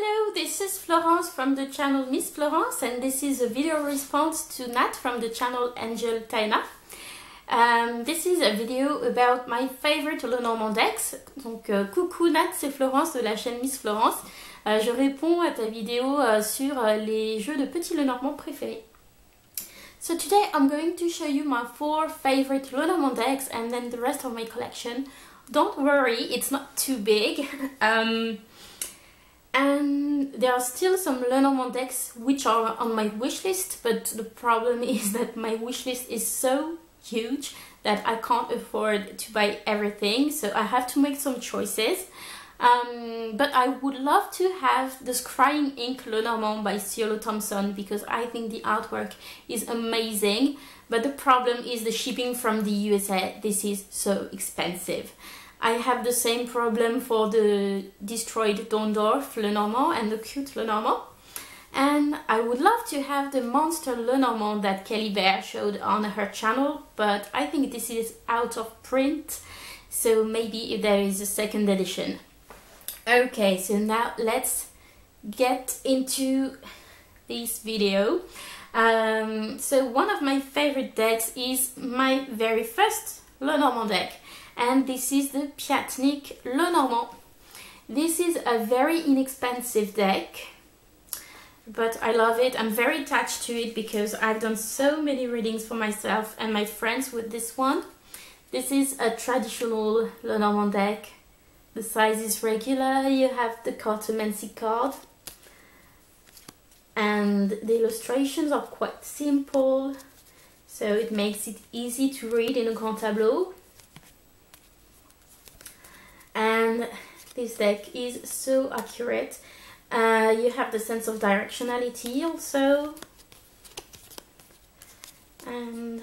Hello, this is Florence from the channel Miss Florence, and this is a video response to Nath from the channel angelThaena. This is a video about my favorite Lenormand decks. Donc coucou Nath, c'est Florence de la chaîne Miss Florence. Je réponds à ta vidéo sur les jeux de petits Lenormands préférés. So today I'm going to show you my 4 favorite Lenormand decks and then the rest of my collection. Don't worry, it's not too big. And there are still some Lenormand decks which are on my wish list, but the problem is that my wish list is so huge that I can't afford to buy everything, so I have to make some choices. But I would love to have the Scrying Ink Lenormand by Ciro Thompson because I think the artwork is amazing, but the problem is the shipping from the USA. This is so expensive. I have the same problem for the destroyed Dondorf Lenormand and the cute Lenormand. And I would love to have the monster Lenormand that Kelly Bear showed on her channel, but I think this is out of print, so maybe if there is a second edition. Okay, so now let's get into this video. So one of my favorite decks is my very first Lenormand deck, and this is the Piatnik Lenormand. This is a very inexpensive deck, but I love it. I'm very attached to it because I've done so many readings for myself and my friends with this one. This is a traditional Lenormand deck. The size is regular, you have the cartomancy card, and the illustrations are quite simple, so it makes it easy to read in a grand tableau. And this deck is so accurate. You have the sense of directionality also, and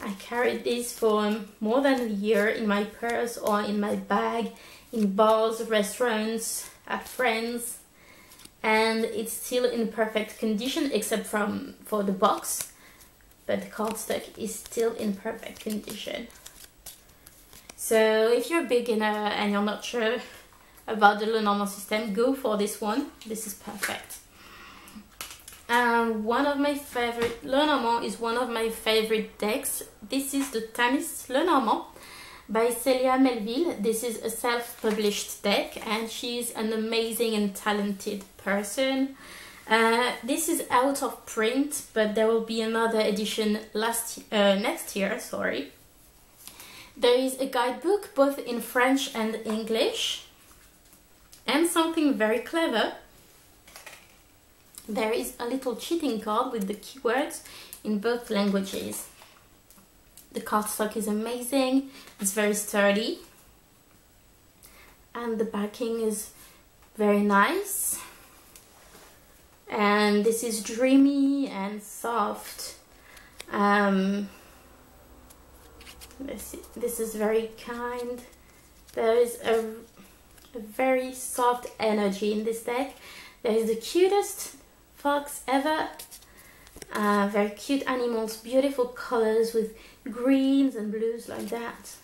I carried this for more than a year in my purse or in my bag, in bars, restaurants, at friends, and it's still in perfect condition except for the box, but the cardstock is still in perfect condition. So if you're a beginner and you're not sure about the Lenormand system, go for this one. This is perfect. One of my favorite Lenormand is one of my favorite decks. This is the Tanis Lenormand by Célia Melesville. This is a self-published deck, and she's an amazing and talented person. This is out of print, but there will be another edition next year. Sorry. There is a guidebook both in French and English, and something very clever. There is a little cheating card with the keywords in both languages. The cardstock is amazing, it's very sturdy, and the backing is very nice. And this is dreamy and soft. This is very kind. There is a very soft energy in this deck. There is the cutest fox ever. Very cute animals, beautiful colors with greens and blues like that.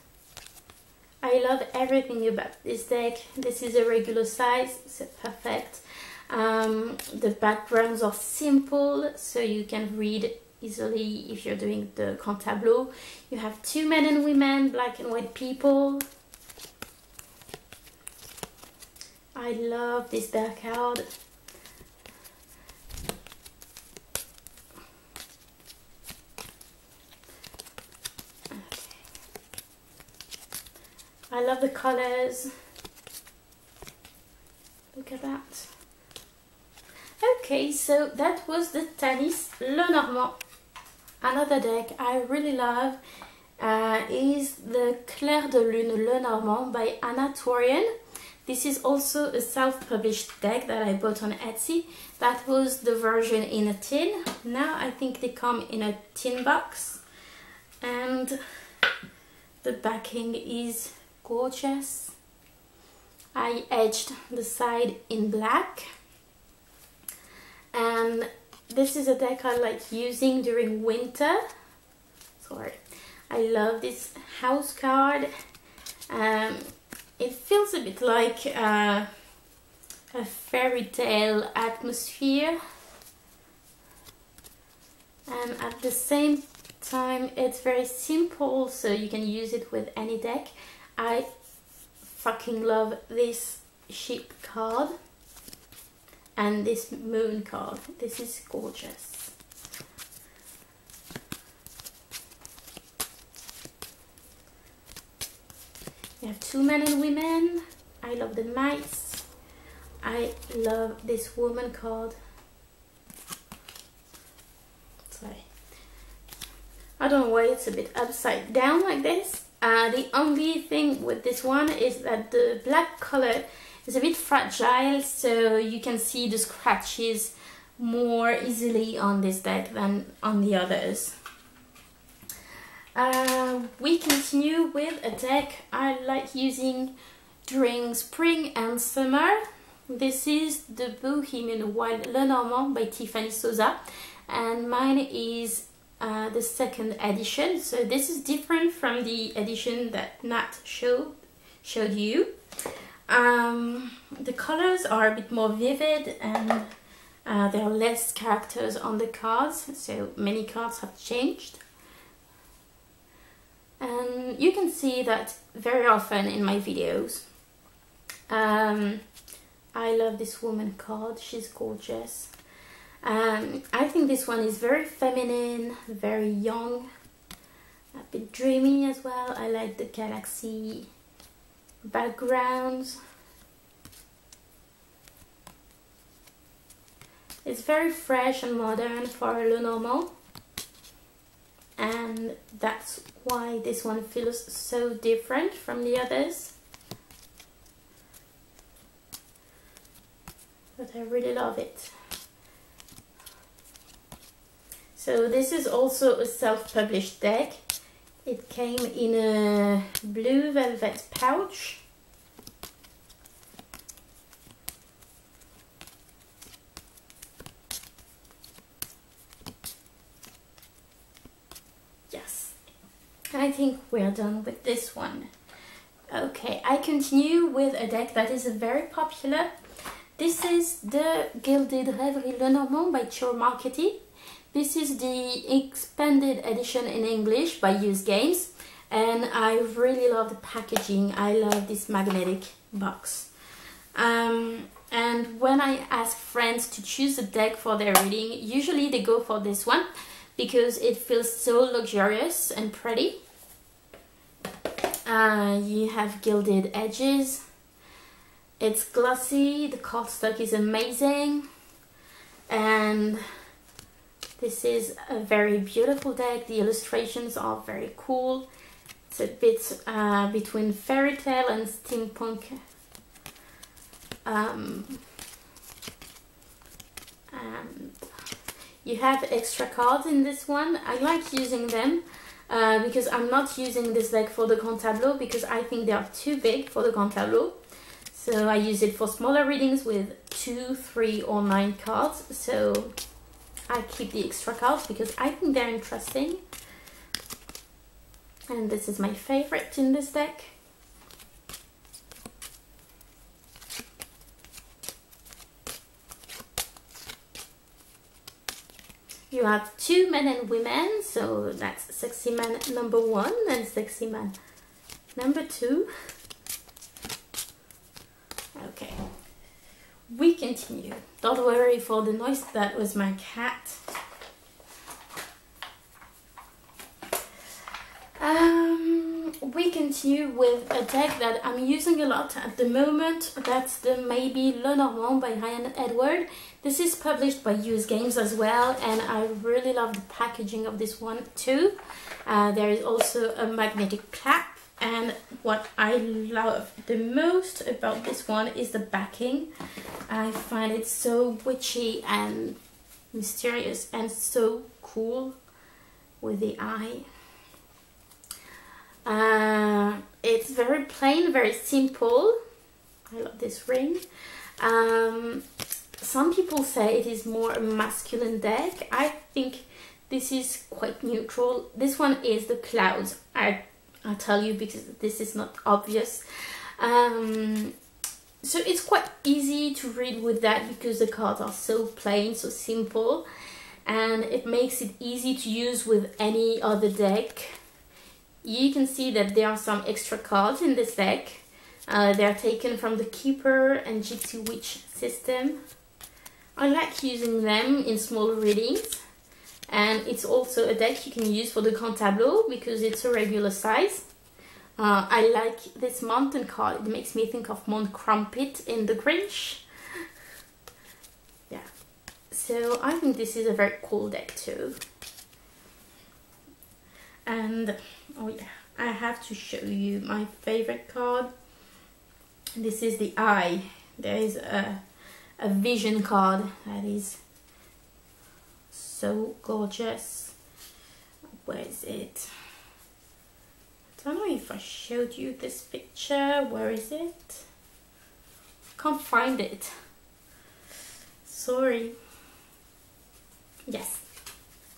I love everything about this deck. This is a regular size, so perfect. The backgrounds are simple, so you can read easily if you're doing the grand tableau. You have 2 men and women, black and white people. I love this back card. I love the colors. Look at that. Okay, so that was the Tanis Lenormand. Another deck I really love is the Clair de Lune Lenormand by Anna Tourian. This is also a self-published deck that I bought on Etsy. That was the version in a tin. Now I think they come in a tin box. And the backing is gorgeous. I edged the side in black. And this is a deck I like using during winter. Sorry. I love this house card. It feels a bit like a a fairy tale atmosphere, and at the same time it's very simple, so you can use it with any deck. I fucking love this sheep card and this moon card. This is gorgeous. We have two men and women. I love the mice. I love this woman card. Sorry. I don't know why it's a bit upside down like this. The only thing with this one is that the black color is a bit fragile, so you can see the scratches more easily on this deck than on the others. We continue with a deck I like using during spring and summer. This is the Bohemian Wild Lenormand by Tiffany Sosa, and mine is the second edition, so this is different from the edition that Nath showed you. The colors are a bit more vivid, and there are less characters on the cards, so many cards have changed. And you can see that very often in my videos. I love this woman card, she's gorgeous. I think this one is very feminine, very young, a bit dreamy as well. I like the galaxy backgrounds. It's very fresh and modern for a Lenormand, and that's why this one feels so different from the others. But I really love it. So this is also a self-published deck. It came in a blue velvet pouch. Yes, I think we're done with this one. Okay, I continue with a deck that is very popular. This is the Gilded Rêverie Lenormand by Ciro Marchetti. This is the expanded edition in English by Used Games, and I really love the packaging. I love this magnetic box. And when I ask friends to choose a deck for their reading, usually they go for this one because it feels so luxurious and pretty. You have gilded edges. It's glossy, the cardstock is amazing, and this is a very beautiful deck. The illustrations are very cool. It's a bit between fairy tale and steampunk. And you have extra cards in this one. I like using them because I'm not using this deck for the Grand Tableau because I think they are too big for the Grand Tableau. So I use it for smaller readings with 2, 3 or 9 cards. So I keep the extra cards because I think they're interesting. And this is my favorite in this deck. You have two men and women, so that's sexy man number 1 and sexy man number 2. Okay, we continue. Don't worry for the noise, that was my cat. We continue with a deck that I'm using a lot at the moment. That's the Maybe Lenormand by Ryan Edward. This is published by Used Games as well, and I really love the packaging of this one too. There is also a magnetic cap, and what I love the most about this one is the backing. I find it so witchy and mysterious and so cool with the eye. It's very plain, very simple. I love this ring. Some people say it is more a masculine deck. I think this is quite neutral. This one is the clouds. I'll tell you because this is not obvious. So it's quite easy to read with that because the cards are so plain, so simple, and it makes it easy to use with any other deck. You can see that there are some extra cards in this deck. They are taken from the Keeper and Gypsy Witch system. I like using them in small readings, and it's also a deck you can use for the Grand Tableau because it's a regular size. I like this mountain card. It makes me think of Mount Crumpet in The Grinch. Yeah, so I think this is a very cool deck too. And oh yeah, I have to show you my favorite card. This is the Eye. There is a vision card that is so gorgeous. Where is it? I don't know if I showed you this picture. Where is it? Can't find it. Sorry. Yes,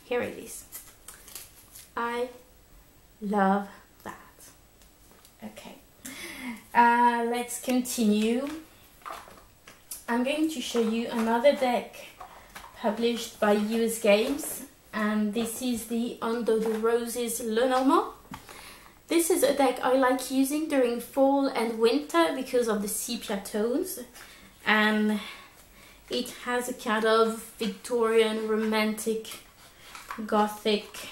here it is. I love that. Okay, let's continue. I'm going to show you another deck published by US Games, and this is the Under the Roses Lenormand. This is a deck I like using during fall and winter because of the sepia tones, and it has a kind of Victorian romantic gothic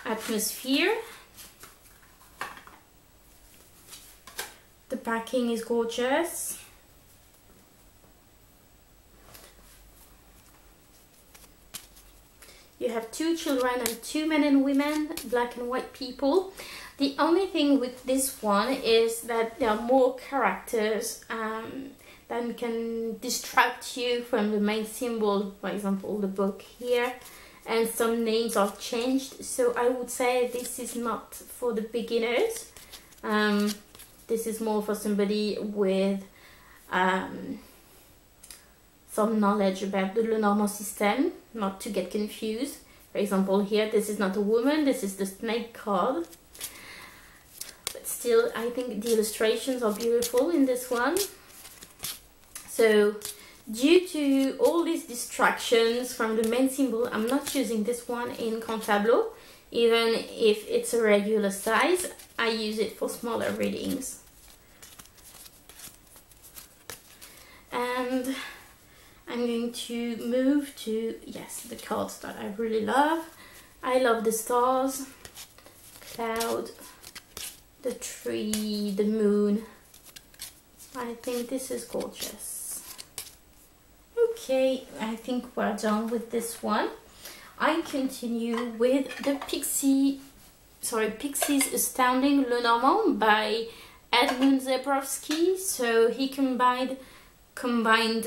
atmosphere. The backing is gorgeous. You have 2 children and 2 men and women, black and white people. The only thing with this one is that there are more characters that can distract you from the main symbol, for example the book here, and some names are changed. So I would say this is not for the beginners. This is more for somebody with some knowledge about the Lenormand system, not to get confused. For example, here, this is not a woman, this is the snake card. But still, I think the illustrations are beautiful in this one. So, due to all these distractions from the main symbol, I'm not using this one in Grand Tableau. Even if it's a regular size, I use it for smaller readings. And I'm going to move to, yes, the cards that I really love. I love the stars, cloud, the tree, the moon. I think this is gorgeous. Okay, I think we're done with this one. I continue with the Pixie's Astounding Lenormand by Edmund Zebrowski. So he combined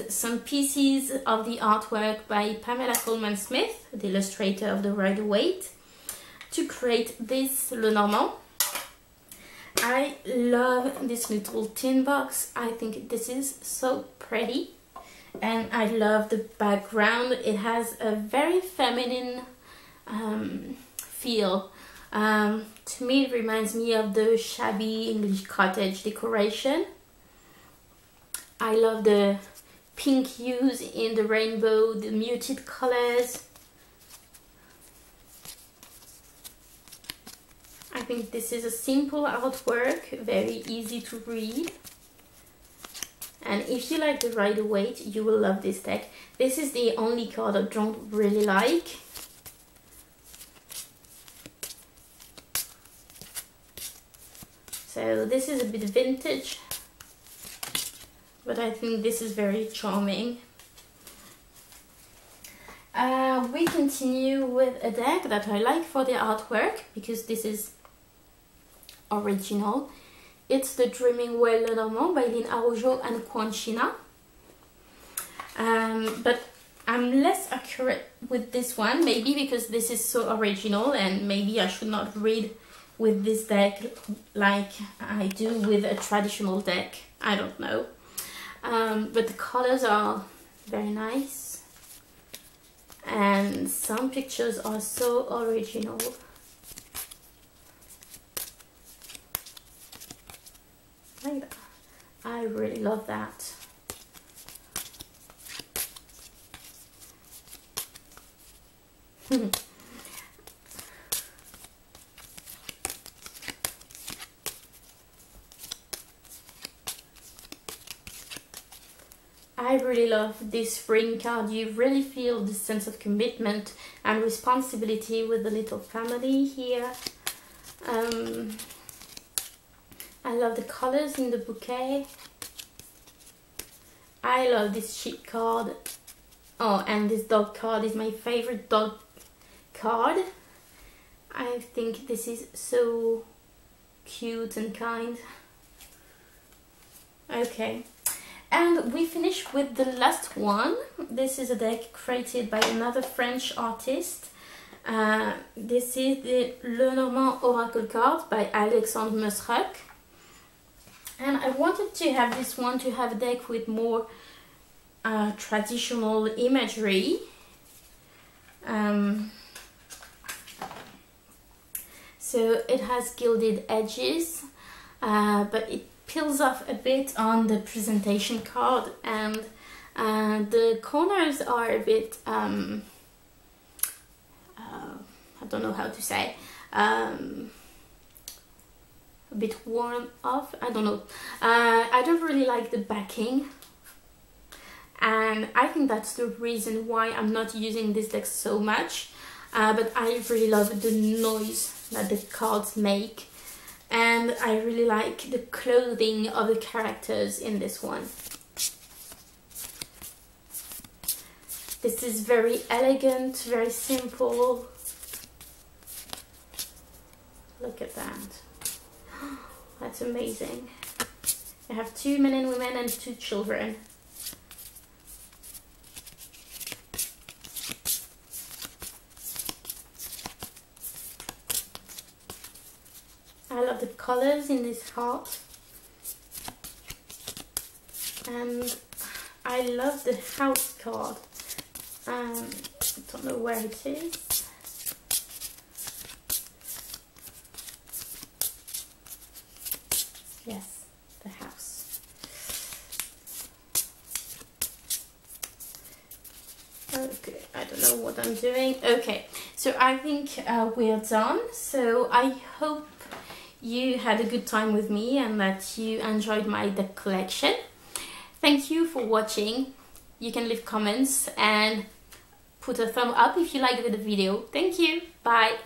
some pieces of the artwork by Pamela Coleman Smith, the illustrator of the Rider-Waite, to create this Lenormand. I love this little tin box. I think this is so pretty, and I love the background. It has a very feminine feel. To me, it reminds me of the shabby English cottage decoration. I love the pink hues in the rainbow, the muted colors. I think this is a simple artwork, very easy to read. And if you like the Rider-Waite, you will love this deck. This is the only card I don't really like. So this is a bit vintage, but I think this is very charming. We continue with a deck that I like for the artwork because this is original. It's the Dreamingway Lenormand by Lynn Araujo and Quan China. But I'm less accurate with this one, maybe because this is so original, and maybe I should not read with this deck like I do with a traditional deck. I don't know. But the colors are very nice, and some pictures are so original. Like that. I really love that. I really love this spring card. You really feel the sense of commitment and responsibility with the little family here. I love the colors in the bouquet. I love this sheep card. Oh, and this dog card is my favorite dog card. I think this is so cute and kind. Okay, and we finish with the last one. This is a deck created by another French artist. This is the Lenormand Oracle card by Alexandre Musruck. And I wanted to have this one to have a deck with more traditional imagery. So it has gilded edges, but it peels off a bit on the presentation card, and the corners are a bit, I don't know how to say, a bit worn off. I don't know. I don't really like the backing, and I think that's the reason why I'm not using this deck so much. But I really love the noise that the cards make, and I really like the clothing of the characters in this one. This is very elegant, very simple. Look at that. That's amazing. I have 2 men and women and 2 children. I love the colors in this heart. And I love the house card. I don't know where it is. Yes, the house. Okay, I don't know what I'm doing. Okay, so I think we're done. So I hope you had a good time with me and that you enjoyed my deck collection. Thank you for watching. You can leave comments and put a thumb up if you liked the video. Thank you. Bye.